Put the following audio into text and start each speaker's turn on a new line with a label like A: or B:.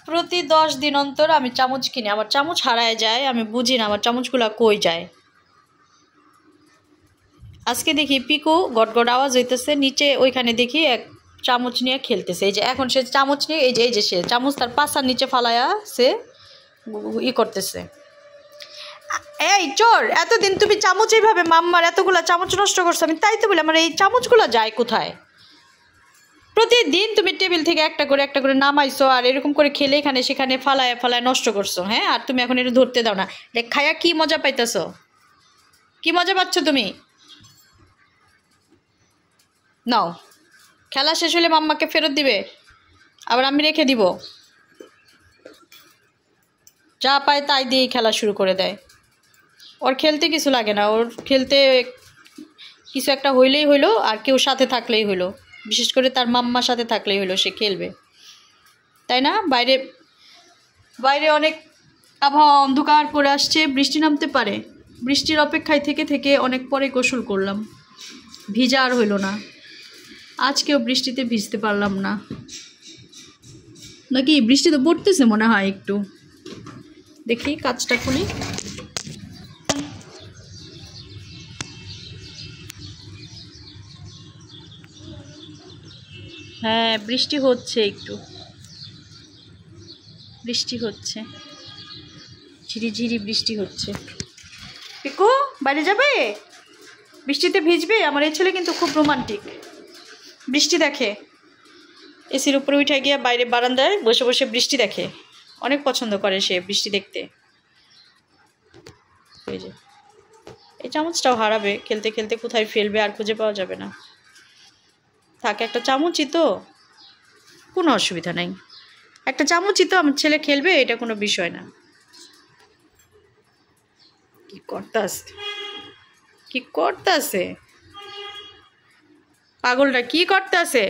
A: প্রতি 10 দিন অন্তর আমি চামচ কিনি, আমার চামচ হারায় যায়, আমি বুঝি না আমার চামচগুলো কই যায়। আজকে দেখি পিকু গটগট আওয়াজ হইতেছে নিচে, ওইখানে দেখি এক চামচ নিয়ে খেলতেছে। এই যে এখন সে চামচ নিয়ে এই যে সে চামচ তার পাশার নিচে ফালায়া সে করতেছে। এই চোর, এতদিন তুমি চামচ এইভাবে মাম্মার এতগুলা চামচ নষ্ট করছো, আমি তাই তো বলি আমার এই চামচগুলো যায় কোথায়? প্রতিদিন তুমি টেবিল থেকে একটা করে নামাইছো আর এরকম করে খেলে এখানে সেখানে ফালায় ফালায় নষ্ট করছো। হ্যাঁ, আর তুমি এখন এটা ধরতে দাও না। খায়া কি মজা পাইতেছো? কি মজা পাচ্ছ তুমি? নাও, খেলা শেষ হলে মাম্মাকে ফেরত দিবে, আবার আমি রেখে দিব। যা পায় তাই দিয়েই খেলা শুরু করে দেয়। ওর খেলতে কিছু লাগে না, ওর খেলতে কিছু একটা হইলেই হইলো, আর কেউ সাথে থাকলেই হইলো, বিশেষ করে তার মাম্মার সাথে থাকলেই হইলো, সে খেলবে, তাই না? বাইরে বাইরে অনেক আবহাওয়া অন্ধকার করে আসছে, বৃষ্টি নামতে পারে। বৃষ্টির অপেক্ষায় থেকে থেকে অনেক পরে গোসল করলাম, ভিজা আর হইল না। আজকেও বৃষ্টিতে ভিজতে পারলাম না। নাকি বৃষ্টি তো পড়তেছে মনে হয় একটু, দেখি কাজটা খুলি। হ্যাঁ, বৃষ্টি হচ্ছে, একটু বৃষ্টি হচ্ছে, ঝিরিঝিরি বৃষ্টি হচ্ছে। পিকু বাইরে যাবে? বৃষ্টিতে ভিজবে? আমার এই ছেলে কিন্তু খুব রোমান্টিক, বৃষ্টি দেখে, এসির উপরে উঠে গিয়ে বাইরে বারান্দায় বসে বসে বৃষ্টি দেখে, অনেক পছন্দ করে সে বৃষ্টি দেখতে। এই যে এই চামচটাও হারাবে, খেলতে খেলতে কোথায় ফেলবে আর খুঁজে পাওয়া যাবে না। থাকে একটা চামচই তো, কোনো অসুবিধা নাই, একটা চামচই তো, আমার ছেলে খেলবে, এটা কোনো বিষয় না। কি করতাছে পাগলটা, কি করতেছে?